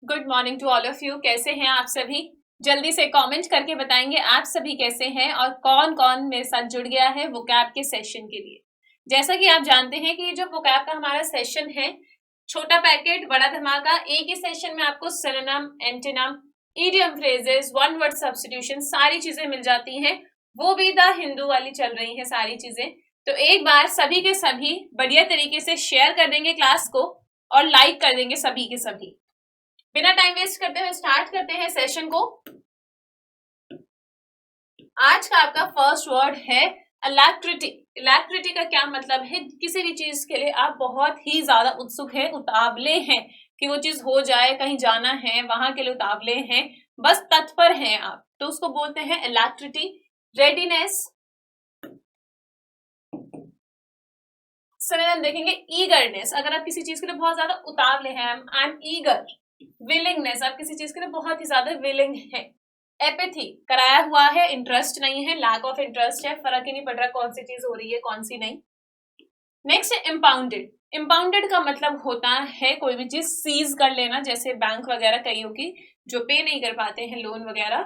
Good morning to all of you. कैसे हैं आप सभी? जल्दी से कमेंट करके बताएंगे आप सभी कैसे हैं और कौन कौन मेरे साथ जुड़ गया है वोकैब के सेशन के लिए। जैसा कि आप जानते हैं कि जो वोकैब का हमारा सेशन है, छोटा पैकेट बड़ा धमाका, एक ही सेशन में आपको synonym, antonym, idiom phrases, one word substitution सारी चीजें मिल जाती हैं। वो भी द हिंदू वाली चल रही है सारी चीजें। तो एक बार सभी के सभी बढ़िया तरीके से शेयर कर देंगे क्लास को और लाइक कर देंगे सभी के सभी। बिना टाइम वेस्ट करते हुए स्टार्ट करते हैं सेशन को। आज का आपका फर्स्ट वर्ड है इलेक्ट्रिसिटी। इलेक्ट्रिसिटी का क्या मतलब है? किसी भी चीज के लिए आप बहुत ही ज्यादा उत्सुक हैं, उतावले हैं कि वो चीज हो जाए, कहीं जाना है वहां के लिए उतावले हैं, बस तत्पर हैं आप, तो उसको बोलते हैं इलेक्ट्रिसिटी। रेडीनेस। सिनोनिम देखेंगे ईगरनेस, अगर आप किसी चीज के लिए बहुत ज्यादा उतावले हैं, आई एम ईगर। विलिंगनेस, आप किसी चीज के लिए बहुत ही ज्यादा विलिंग है। एपैथी, कराया हुआ है, इंटरेस्ट नहीं है, लैक ऑफ इंटरेस्ट है, फर्क ही नहीं पड़ रहा कौन सी चीज हो रही है कौन सी नहीं। नेक्स्ट है इम्पाउंडेड। इम्पाउंडेड का मतलब होता है कोई भी चीज सीज कर लेना, जैसे बैंक वगैरह कईयों की जो पे नहीं कर पाते हैं, लोन वगैरह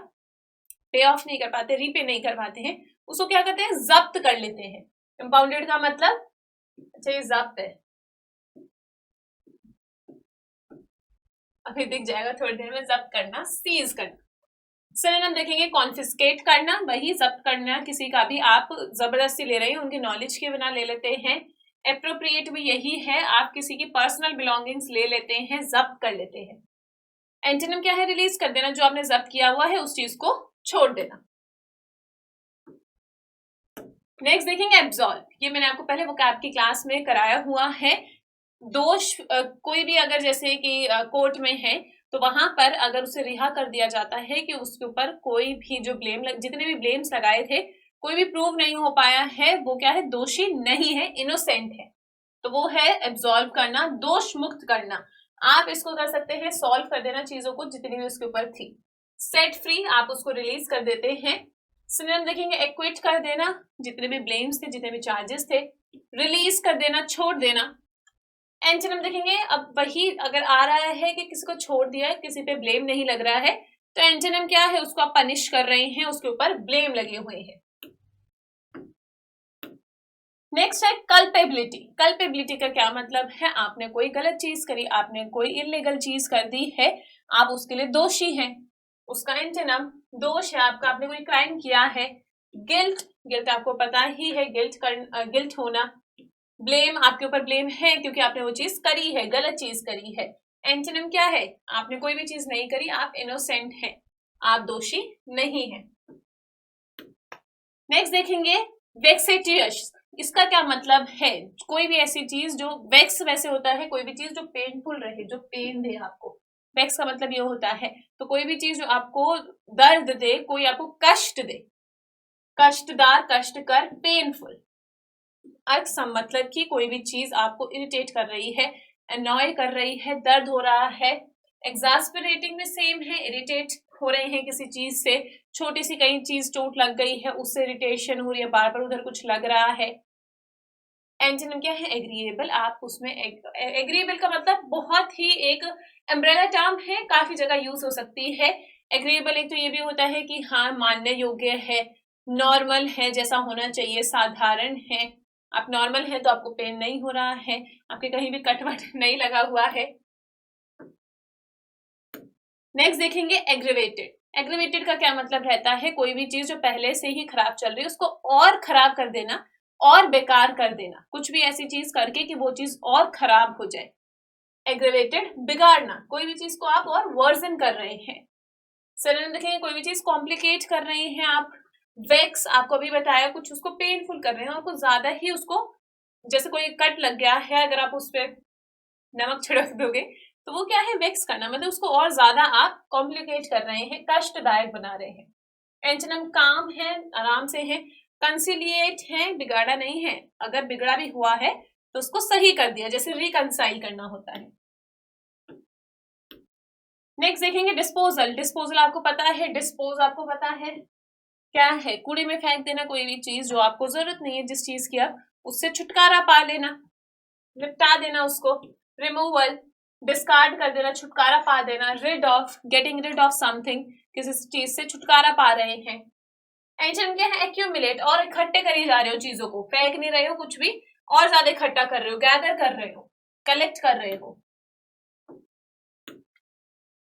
पे ऑफ नहीं कर पाते, रीपे नहीं कर पाते हैं, उसको क्या करते हैं? जब्त कर लेते हैं। इम्पाउंडेड का मतलब, अच्छा ये जब्त है, अभी दिख जाएगा थोड़ी देर में। जब्त करना, सीज करना। सिनोनिम देखेंगे कॉन्फिस्केट करना, वही जब्त करना, किसी का भी आप जबरदस्ती ले रहे हैं, उनकी नॉलेज के बिना ले लेते हैं। एप्रोप्रिएट भी यही है, आप किसी की पर्सनल बिलोंगिंग्स ले लेते हैं, जब्त कर लेते हैं। एंटोनिम क्या है? रिलीज कर देना, जो आपने जब्त किया हुआ है उस चीज को छोड़ देना। नेक्स्ट देखेंगे एब्सॉल्व। ये मैंने आपको पहले वोकैब की क्लास में कराया हुआ है। दोष कोई भी अगर जैसे कि कोर्ट में है तो वहां पर अगर उसे रिहा कर दिया जाता है कि उसके ऊपर कोई भी जो जितने भी ब्लेम्स लगाए थे कोई भी प्रूव नहीं हो पाया है, वो क्या है? दोषी नहीं है, इनोसेंट है, तो वो है एब्सॉल्व करना, दोष मुक्त करना। आप इसको कर सकते हैं सॉल्व कर देना चीजों को जितनी भी उसके ऊपर थी। सेट फ्री, आप उसको रिलीज कर देते हैं। सिनोनिम देखेंगे एक्विट कर देना, जितने भी ब्लेम्स थे, जितने भी चार्जेस थे, रिलीज कर देना, छोड़ देना। एंटोनिम देखेंगे, अब वही अगर आ रहा है कि किसी को छोड़ दिया है, किसी पे ब्लेम नहीं लग रहा है, तो एंटोनिम क्या है? उसको आप पनिश कर रहे हैं, उसके ऊपर ब्लेम लगे हुए हैं। नेक्स्ट है कल्पेबिलिटी। कल्पेबिलिटी का क्या मतलब है? आपने कोई गलत चीज करी, आपने कोई इलीगल चीज कर दी है, आप उसके लिए दोषी हैं, उसका एंटोनिम दोष है आपका, आपने कोई क्राइम किया है। गिल्ट, गिल्ट आपको पता ही है, गिल्ट होना। ब्लेम, आपके ऊपर ब्लेम है क्योंकि आपने वो चीज करी है, गलत चीज करी है। एंटोनिम क्या है? आपने कोई भी चीज नहीं करी, आप इनोसेंट हैं, आप दोषी नहीं हैं। नेक्स्ट देखेंगे वेक्सेटियस। इसका क्या मतलब है? कोई भी ऐसी चीज जो वेक्स, वैसे होता है कोई भी चीज जो पेनफुल रहे, जो पेन दे आपको, वेक्स का मतलब ये होता है। तो कोई भी चीज जो आपको दर्द दे, कोई आपको कष्ट दे, कष्टदार, कष्टकर, पेनफुल। अर्थ सम मतलब कि कोई भी चीज आपको इरिटेट कर रही है, अनॉय कर रही है, दर्द हो रहा है। एग्जास्परेटिंग में सेम है, इरिटेट हो रहे हैं किसी चीज से, छोटी सी कहीं चीज चोट लग गई है उससे इरिटेशन हो रही है, बार बार उधर कुछ लग रहा है। एंटोनिम क्या है? एग्रीएबल, आप उसमें एग्रीएबल का मतलब बहुत ही एक अम्ब्रेला टर्म है, काफी जगह यूज हो सकती है। एग्रीएबल एक तो ये भी होता है कि हाँ मानने योग्य है, नॉर्मल है, जैसा होना चाहिए, साधारण है। आप नॉर्मल है तो आपको पेन नहीं हो रहा है, आपके कहीं भी कटवट नहीं लगा हुआ है। नेक्स्ट देखेंगे एग्रीवेटेड। एग्रीवेटेड का क्या मतलब रहता है? कोई भी चीज जो पहले से ही खराब चल रही है उसको और खराब कर देना और बेकार कर देना, कुछ भी ऐसी चीज करके कि वो चीज और खराब हो जाए। एग्रीवेटेड, बिगाड़ना, कोई भी चीज को आप और वर्जन कर रहे हैं। सिनोनिम देखेंगे कोई भी चीज कॉम्प्लिकेट कर रहे हैं आप। वेक्स, आपको अभी बताया, कुछ उसको पेनफुल कर रहे हैं और कुछ ज्यादा ही उसको, जैसे कोई कट लग गया है, अगर आप उस पर नमक छिड़क दोगे तो वो क्या है? वेक्स करना, मतलब उसको और ज्यादा आप कॉम्प्लिकेट कर रहे हैं, कष्टदायक बना रहे हैं। एंटोनिम काम है, आराम से है। कंसिलिएट है, बिगाड़ा नहीं है, अगर बिगड़ा भी हुआ है तो उसको सही कर दिया, जैसे रिकंसाइल करना होता है। नेक्स्ट देखेंगे डिस्पोजल। डिस्पोजल आपको पता है, डिस्पोज आपको पता है क्या है? कूड़े में फेंक देना कोई भी चीज जो आपको जरूरत नहीं है, जिस चीज की आप, उससे छुटकारा पा लेना, निपटा देना उसको। रिमूवल, डिस्कार्ड कर देना, छुटकारा पा देना, rid of, getting rid of something, किसी चीज से छुटकारा पा रहे हैं। एंटोनिम क्या है? एक्यूमुलेट, और इकट्ठे करी जा रहे हो चीजों को, फेंक नहीं रहे हो कुछ भी, और ज्यादा इकट्ठा कर रहे हो, गैदर कर रहे हो, कलेक्ट कर रहे हो।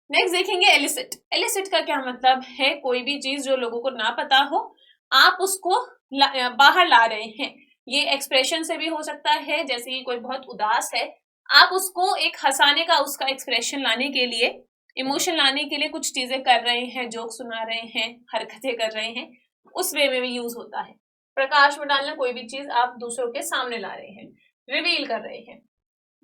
नेक्स्ट देखेंगे एलिसिट। एलिसिट का क्या मतलब है? कोई भी चीज जो लोगों को ना पता हो, आप उसको बाहर ला रहे हैं। ये एक्सप्रेशन से भी हो सकता है, जैसे कि कोई बहुत उदास है, आप उसको एक हंसाने का, उसका एक्सप्रेशन लाने के लिए, इमोशन लाने के लिए कुछ चीजें कर रहे हैं, जोक सुना रहे हैं, हरकतें कर रहे हैं, उस वे में भी यूज होता है। प्रकाश में डालना, कोई भी चीज आप दूसरों के सामने ला रहे हैं, रिवील कर रहे हैं।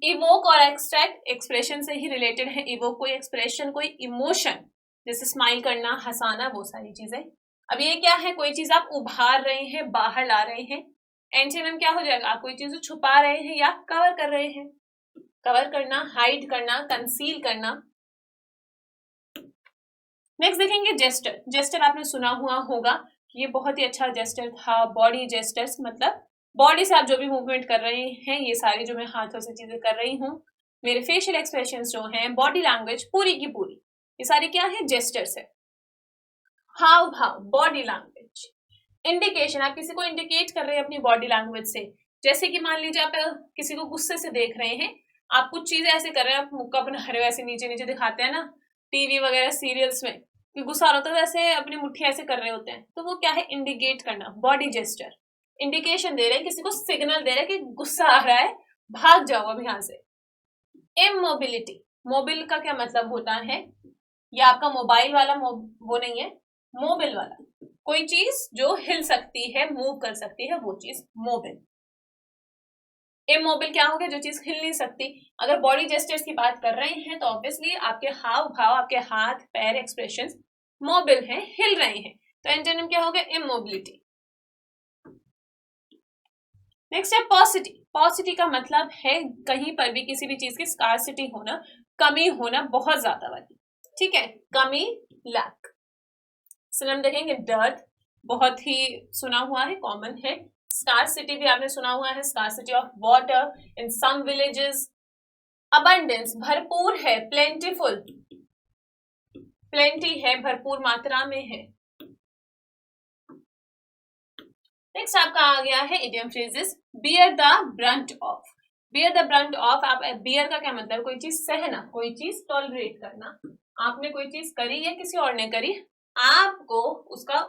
इवोक और एक्सट्रैक्ट एक्सप्रेशन से ही रिलेटेड है। इवोक कोई एक्सप्रेशन, कोई इमोशन, जैसे स्माइल करना, हंसाना, वो सारी चीजें। अब ये क्या है? कोई चीज आप उभार रहे हैं, बाहर ला रहे हैं। एंटोनिम क्या हो जाएगा? आप कोई चीज छुपा रहे हैं या कवर कर रहे हैं। कवर करना, हाइड करना, कंसील करना। नेक्स्ट देखेंगे जेस्टर। जेस्टर आपने सुना हुआ होगा, ये बहुत ही अच्छा जेस्टर था। बॉडी जेस्टर्स मतलब बॉडी से आप जो भी मूवमेंट कर रहे हैं, ये सारी जो मैं हाथों से चीजें कर रही हूँ, मेरे फेशियल एक्सप्रेशंस जो हैं, बॉडी लैंग्वेज पूरी की पूरी, ये सारी क्या है? जेस्टर्स है। हाव भाव, बॉडी लैंग्वेज। इंडिकेशन, आप किसी को इंडिकेट कर रहे हैं अपनी बॉडी लैंग्वेज से। जैसे कि मान लीजिए आप किसी को गुस्से से देख रहे हैं, आप कुछ चीजें ऐसे कर रहे हैं, आप मुक्का अपना हरे वैसे नीचे नीचे दिखाते हैं ना टीवी वगैरह सीरियल्स में, कि गुस्सा आ रहा होता है वैसे अपनी मुट्ठी ऐसे कर रहे होते हैं, तो वो क्या है? इंडिकेट करना, बॉडी जेस्टर। इंडिकेशन दे रहे हैं, किसी को सिग्नल दे रहे हैं कि गुस्सा आ रहा है, भाग जाओ अब यहाँ से। इमोबिलिटी, मोबिल का क्या मतलब होता है? ये आपका मोबाइल वाला वो नहीं है, मोबिल वाला, कोई चीज जो हिल सकती है, मूव कर सकती है, वो चीज मोबिल। इमोबिल क्या हो गया? जो चीज हिल नहीं सकती। अगर बॉडी जेस्चर्स की बात कर रहे हैं तो ऑब्वियसली आपके हाव भाव, आपके हाथ पैर एक्सप्रेशंस मोबिल हैं, हिल रहे हैं, तो एंटोनिम क्या हो गया? इमोबिलिटी। नेक्स्ट है पॉसिटी। पॉसिटी का मतलब है कहीं पर भी किसी भी चीज की स्कार्सिटी होना, कमी होना, बहुत ज्यादा वाली, ठीक है, कमी, लैक। सिनोनिम देखेंगे डर्ट, बहुत ही सुना हुआ है, कॉमन है। स्कार्सिटी भी आपने सुना हुआ है, scarcity of water in some villages. Abundance, भरपूर है, प्लेंटीफुल, प्लेंटी है, भरपूर मात्रा में है। नेक्स्ट आपका आ गया है idiom phrases. Bear the Brunt of. Bear the Brunt of, आप बियर का क्या मतलब? कोई चीज सहना, कोई चीज टॉलरेट करना। आपने कोई चीज करी या किसी और ने करी, आपको उसका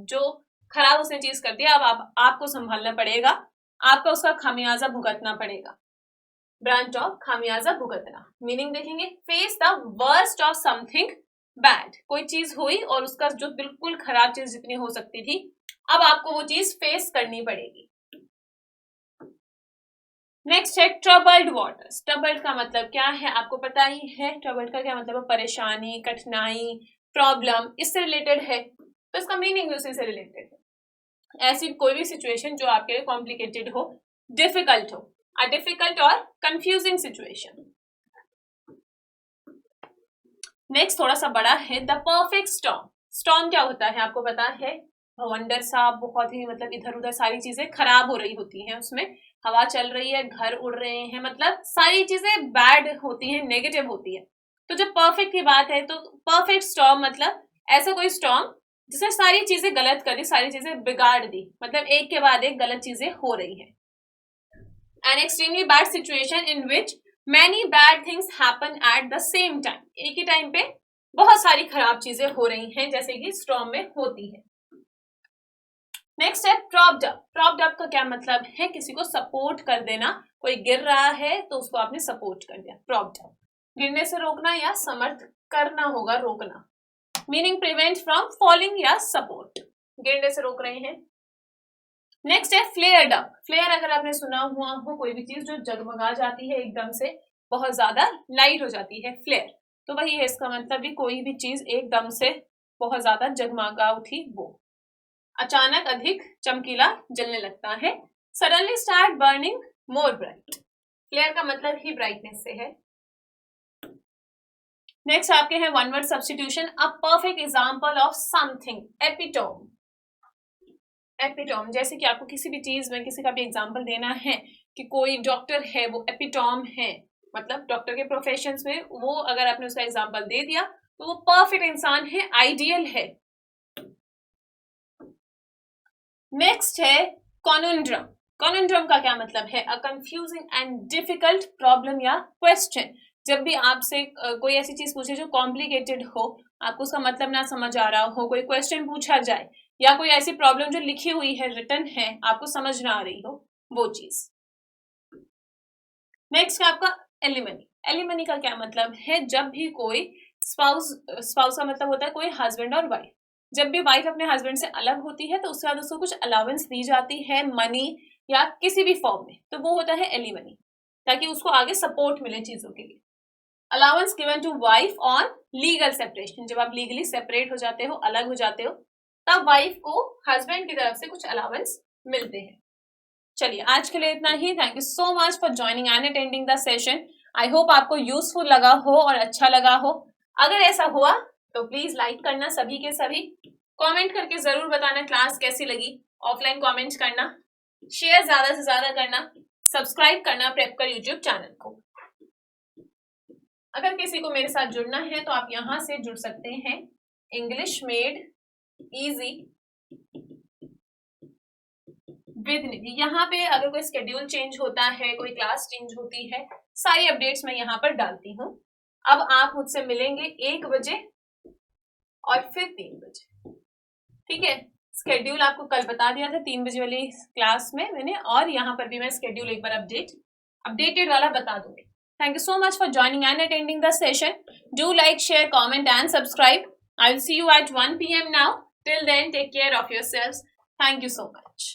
जो खराब उसने चीज कर दिया, अब आपको संभालना पड़ेगा, आपको उसका खामियाजा भुगतना पड़ेगा। ब्रांच ऑफ, खामियाजा भुगतना। मीनिंग देखेंगे face the worst of something bad, कोई चीज हुई और उसका जो बिल्कुल खराब चीज जितनी हो सकती थी, अब आपको वो चीज फेस करनी पड़ेगी। नेक्स्ट है ट्रबल्ड वाटर्स। ट्रबल्ड का मतलब क्या है? आपको पता ही है, ट्रबल्ड का क्या मतलब है? परेशानी, कठिनाई, प्रॉब्लम, इससे रिलेटेड है, तो इसका मीनिंग भी उसी से रिलेटेड है। ऐसी कोई भी सिचुएशन जो आपके लिए कॉम्प्लिकेटेड हो, डिफिकल्ट हो, अ डिफिकल्ट और कंफ्यूजिंग सिचुएशन। नेक्स्ट थोड़ा सा बड़ा है, द परफेक्ट स्टॉर्म। स्टॉर्म क्या होता है? आपको पता है, भवंडर सा, बहुत ही मतलब इधर उधर सारी चीजें खराब हो रही होती हैं, उसमें हवा चल रही है, घर उड़ रहे हैं, मतलब सारी चीजें बैड होती हैं, नेगेटिव होती है। तो जब परफेक्ट की बात है तो परफेक्ट स्टॉर्म मतलब ऐसा कोई स्टॉर्म जिसने सारी चीजें गलत कर दी, सारी चीजें बिगाड़ दी, मतलब एक के बाद एक गलत चीजें हो रही है। An extremely bad situation in which many bad things happen at the same time. एक ही टाइम पे बहुत सारी खराब चीजें हो रही हैं, जैसे कि स्टॉर्म में होती है। नेक्स्ट है प्रॉप्ड अप। प्रॉप्ड अप का क्या मतलब है? किसी को सपोर्ट कर देना, कोई गिर रहा है तो उसको आपने सपोर्ट कर दिया, प्रॉप्ड अप। गिरने से रोकना या समर्थ करना होगा, रोकना। मीनिंग प्रिवेंट फ्रॉम फॉलिंग या सपोर्ट, गिरने से रोक रहे हैं। नेक्स्ट है फ्लेयर्ड अप। फ्लेयर अगर आपने सुना हुआ हो, कोई भी चीज जो जगमगा जाती है एकदम से, बहुत ज्यादा लाइट हो जाती है, फ्लेयर, तो वही है इसका मतलब भी, कोई भी चीज एकदम से बहुत ज्यादा जगमगा उठी, वो अचानक अधिक चमकीला जलने लगता है। सडनली स्टार्ट बर्निंग मोर ब्राइट, फ्लेयर का मतलब ही ब्राइटनेस से है। नेक्स्ट आपके हैं one word substitution, a perfect example of something, epitome. Epitome, जैसे कि आपको किसी भी चीज में किसी का भी एग्जांपल देना है कि कोई डॉक्टर है, वो एपिटोम है, मतलब डॉक्टर के प्रोफेशन में वो अगर आपने उसका एग्जाम्पल दे दिया तो वो परफेक्ट इंसान है, आइडियल है। नेक्स्ट है कॉन्युंड्रम। कॉन्युंड्रम का क्या मतलब है? A confusing and difficult problem या क्वेश्चन। जब भी आपसे कोई ऐसी चीज पूछे जो कॉम्प्लिकेटेड हो, आपको उसका मतलब ना समझ आ रहा हो, कोई क्वेश्चन पूछा जाए या कोई ऐसी प्रॉब्लम जो लिखी हुई है, रिटन है, आपको समझ ना आ रही हो, वो चीज। नेक्स्ट है आपका एलिमनी। एलिमनी का क्या मतलब है? जब भी कोई स्पाउस का मतलब होता है कोई हस्बैंड और वाइफ, जब भी वाइफ अपने हस्बैंड से अलग होती है तो उसके बाद उसको कुछ अलाउंस दी जाती है, मनी या किसी भी फॉर्म में, तो वो होता है एलिमनी, ताकि उसको आगे सपोर्ट मिले चीजों के लिए। Allowance given to wife on legal separation, जब आप लीगली सेपरेट हो जाते हो, अलग हो जाते हो, तब वाइफ को हस्बैंड की तरफ से कुछ अलाउंस मिलते हैं। चलिए आज के लिए इतना ही। Thank you so much for joining and attending the session. I hope आपको यूजफुल लगा हो और अच्छा लगा हो। अगर ऐसा हुआ तो प्लीज लाइक करना सभी के सभी, कमेंट करके जरूर बताना क्लास कैसी लगी, ऑफलाइन कमेंट्स करना, शेयर ज्यादा से ज्यादा करना, सब्सक्राइब करना प्रेपकर यूट्यूब चैनल को। अगर किसी को मेरे साथ जुड़ना है तो आप यहाँ से जुड़ सकते हैं, इंग्लिश मेड इजी विद निधि। यहाँ पे अगर कोई स्केड्यूल चेंज होता है, कोई क्लास चेंज होती है, सारी अपडेट्स मैं यहाँ पर डालती हूँ। अब आप मुझसे मिलेंगे 1 बजे और फिर 3 बजे, ठीक है? स्केड्यूल आपको कल बता दिया था 3 बजे वाली क्लास में मैंने, और यहाँ पर भी मैं स्केड्यूल एक बार अपडेटेड वाला बता दूंगी। Thank you so much for joining and attending the session. Do like, share, comment and subscribe. I will see you at 1 p.m. now. Till then, take care of yourselves. Thank you so much.